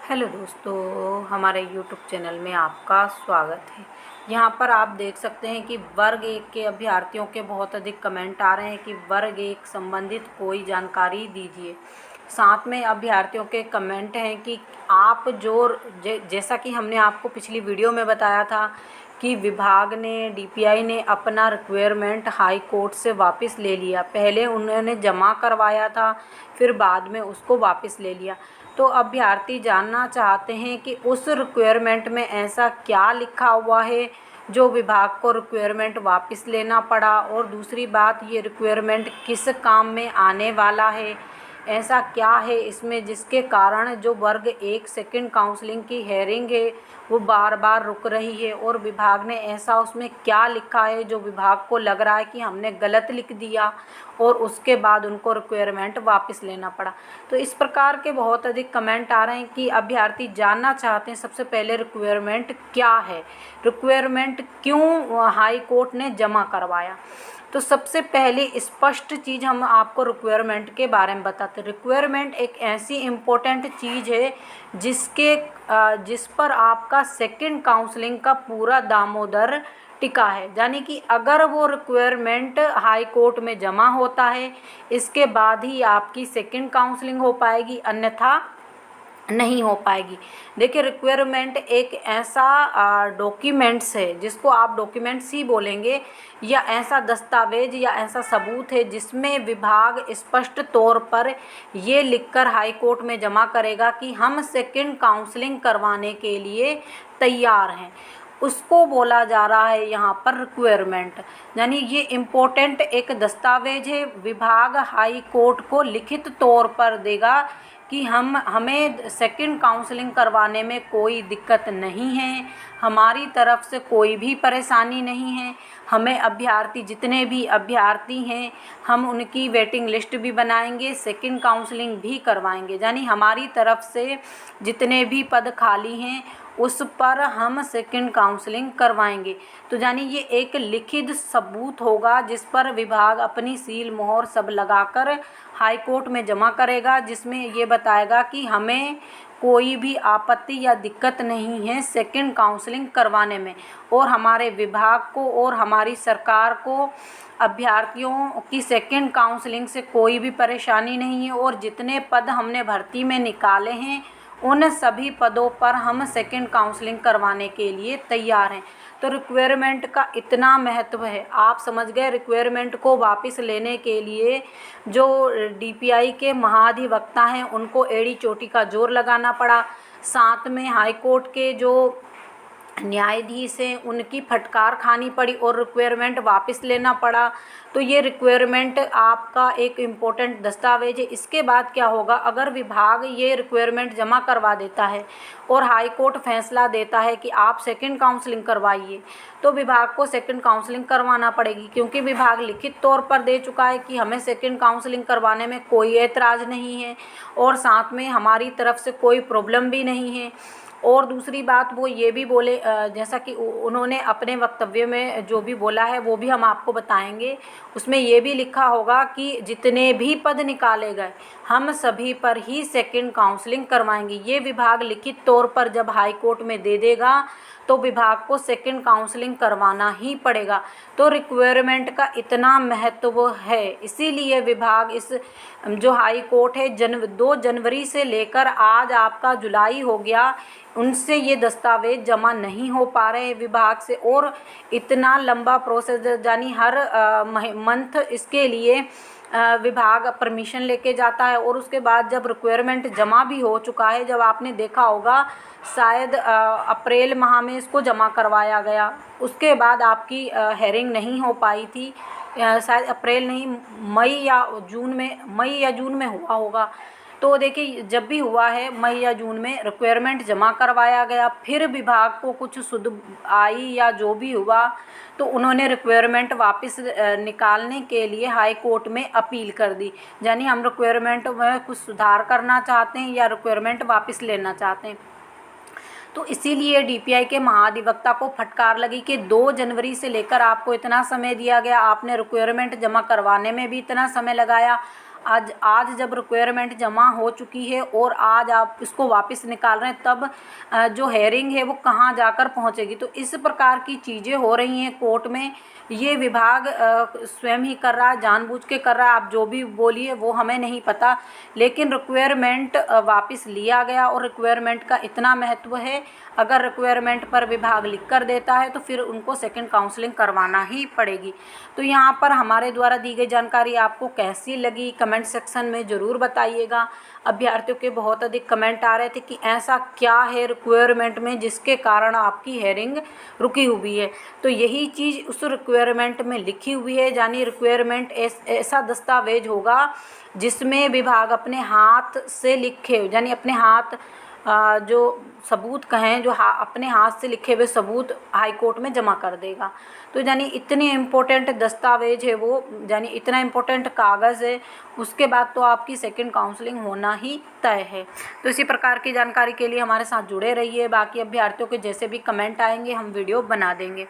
Hello दोस्तों, हमारे YouTube channel में आपका स्वागत है। यहाँ पर आप देख सकते हैं कि वर्ग एक के अभ्यर्थियों के बहुत अधिक कमेंट आ रहे हैं कि वर्ग एक संबंधित कोई जानकारी दीजिए। साथ में अभ्यर्थियों के कमेंट हैं कि आप जैसा कि हमने आपको पिछली वीडियो में बताया था कि विभाग ने डीपीआई ने अपना रिक्वायरमेंट हाई कोर्ट से वापस ले लिया। पहले उन्होंने जमा करवाया था, फिर बाद में उसको वापस ले लिया। तो अभ्यर्थी जानना चाहते हैं कि उस रिक्वायरमेंट में ऐसा क्या लिखा हुआ है जो विभाग को रिक्वायरमेंट वापस लेना पड़ा, और दूसरी बात, ये रिक्वायरमेंट किस काम में आने वाला है, ऐसा क्या है इसमें जिसके कारण जो वर्ग एक सेकंड काउंसलिंग की हेयरिंग है वो बार बार रुक रही है, और विभाग ने ऐसा उसमें क्या लिखा है जो विभाग को लग रहा है कि हमने गलत लिख दिया और उसके बाद उनको रिक्वायरमेंट वापस लेना पड़ा। तो इस प्रकार के बहुत अधिक कमेंट आ रहे हैं कि अभ्यर्थी जानना चाहते हैं सबसे पहले रिक्वायरमेंट क्या है, रिक्वायरमेंट क्यों हाई कोर्ट ने जमा करवाया। तो सबसे पहले स्पष्ट चीज़ हम आपको रिक्वायरमेंट के बारे में बताते हैं। रिक्वायरमेंट एक ऐसी इम्पोर्टेंट चीज़ है जिस पर आपका सेकंड काउंसलिंग का पूरा दामोदर टिका है। यानी कि अगर वो रिक्वायरमेंट हाई कोर्ट में जमा होता है, इसके बाद ही आपकी सेकंड काउंसलिंग हो पाएगी, अन्यथा नहीं हो पाएगी। देखिए, रिक्वायरमेंट एक ऐसा डॉक्यूमेंट्स है जिसको आप डॉक्यूमेंट्स ही बोलेंगे, या ऐसा दस्तावेज या ऐसा सबूत है जिसमें विभाग स्पष्ट तौर पर ये लिखकर हाई कोर्ट में जमा करेगा कि हम सेकंड काउंसलिंग करवाने के लिए तैयार हैं। उसको बोला जा रहा है यहाँ पर रिक्वायरमेंट। यानी ये इम्पोर्टेंट एक दस्तावेज है, विभाग हाई कोर्ट को लिखित तौर पर देगा कि हमें सेकंड काउंसलिंग करवाने में कोई दिक्कत नहीं है, हमारी तरफ से कोई भी परेशानी नहीं है। हमें अभ्यर्थी जितने भी अभ्यर्थी हैं हम उनकी वेटिंग लिस्ट भी बनाएंगे, सेकंड काउंसलिंग भी करवाएंगे। यानी हमारी तरफ से जितने भी पद खाली हैं उस पर हम सेकंड काउंसलिंग करवाएंगे। तो यानी ये एक लिखित सबूत होगा जिस पर विभाग अपनी सील मोहर सब लगाकर हाई कोर्ट में जमा करेगा, जिसमें ये बताएगा कि हमें कोई भी आपत्ति या दिक्कत नहीं है सेकंड काउंसलिंग करवाने में, और हमारे विभाग को और हमारी सरकार को अभ्यर्थियों की सेकंड काउंसलिंग से कोई भी परेशानी नहीं है, और जितने पद हमने भर्ती में निकाले हैं उन सभी पदों पर हम सेकंड काउंसलिंग करवाने के लिए तैयार हैं। तो रिक्वायरमेंट का इतना महत्व है, आप समझ गए। रिक्वायरमेंट को वापस लेने के लिए जो डीपीआई के महाधिवक्ता हैं उनको एड़ी चोटी का जोर लगाना पड़ा। साथ में हाई कोर्ट के जो न्यायाधीश हैं उनकी फटकार खानी पड़ी और रिक्वायरमेंट वापस लेना पड़ा। तो ये रिक्वायरमेंट आपका एक इम्पोर्टेंट दस्तावेज है। इसके बाद क्या होगा, अगर विभाग ये रिक्वायरमेंट जमा करवा देता है और हाई कोर्ट फैसला देता है कि आप सेकंड काउंसलिंग करवाइए, तो विभाग को सेकंड काउंसलिंग करवाना पड़ेगी, क्योंकि विभाग लिखित तौर पर दे चुका है कि हमें सेकंड काउंसलिंग करवाने में कोई एतराज़ नहीं है और साथ में हमारी तरफ से कोई प्रॉब्लम भी नहीं है। और दूसरी बात वो ये भी बोले, जैसा कि उन्होंने अपने वक्तव्य में जो भी बोला है वो भी हम आपको बताएंगे। उसमें ये भी लिखा होगा कि जितने भी पद निकाले गए हम सभी पर ही सेकंड काउंसलिंग करवाएंगे। ये विभाग लिखित तौर पर जब हाई कोर्ट में दे देगा तो विभाग को सेकंड काउंसलिंग करवाना ही पड़ेगा। तो रिक्वायरमेंट का इतना महत्व है, इसीलिए विभाग इस जो हाई कोर्ट है 2 जनवरी से लेकर आज आपका जुलाई हो गया, उनसे ये दस्तावेज जमा नहीं हो पा रहे हैं विभाग से। और इतना लंबा प्रोसेस, यानी हर मंथ इसके लिए विभाग परमिशन लेके जाता है, और उसके बाद जब रिक्वायरमेंट जमा भी हो चुका है, जब आपने देखा होगा शायद अप्रैल माह में इसको जमा करवाया गया, उसके बाद आपकी हेयरिंग नहीं हो पाई थी। शायद अप्रैल नहीं, मई या जून में हुआ होगा। तो देखिए, जब भी हुआ है मई या जून में रिक्वायरमेंट जमा करवाया गया, फिर विभाग को कुछ सुध आई या जो भी हुआ तो उन्होंने रिक्वायरमेंट वापस निकालने के लिए हाई कोर्ट में अपील कर दी। यानी हम रिक्वायरमेंट में कुछ सुधार करना चाहते हैं या रिक्वायरमेंट वापस लेना चाहते हैं। तो इसीलिए डीपीआई के महाधिवक्ता को फटकार लगी कि 2 जनवरी से लेकर आपको इतना समय दिया गया, आपने रिक्वायरमेंट जमा करवाने में भी इतना समय लगाया, आज आज जब रिक्वायरमेंट जमा हो चुकी है और आज आप इसको वापस निकाल रहे हैं, तब जो हेयरिंग है वो कहाँ जाकर पहुँचेगी। तो इस प्रकार की चीज़ें हो रही हैं कोर्ट में। ये विभाग स्वयं ही कर रहा है, जानबूझ के कर रहा है। आप जो भी बोलिए वो हमें नहीं पता, लेकिन रिक्वायरमेंट वापस लिया गया और रिक्वायरमेंट का इतना महत्व है। अगर रिक्वायरमेंट पर विभाग लिख कर देता है तो फिर उनको सेकंड काउंसलिंग करवाना ही पड़ेगी। तो यहाँ पर हमारे द्वारा दी गई जानकारी आपको कैसी लगी, कमेंट सेक्शन में ज़रूर बताइएगा। अभ्यर्थियों के बहुत अधिक कमेंट आ रहे थे कि ऐसा क्या है रिक्वायरमेंट में जिसके कारण आपकी हेयरिंग रुकी हुई है। तो यही चीज़ उस रिक्वायरमेंट में लिखी हुई है, यानी रिक्वायरमेंट ऐसा दस्तावेज होगा जिसमें विभाग अपने हाथ से लिखे, यानी अपने हाथ जो सबूत कहें, जो अपने हाथ से लिखे हुए सबूत हाई कोर्ट में जमा कर देगा। तो यानी इतनी इम्पोर्टेंट दस्तावेज है वो, यानी इतना इम्पोर्टेंट कागज़ है, उसके बाद तो आपकी सेकंड काउंसलिंग होना ही तय है। तो इसी प्रकार की जानकारी के लिए हमारे साथ जुड़े रहिए। बाकी अभ्यर्थियों के जैसे भी कमेंट आएंगे हम वीडियो बना देंगे।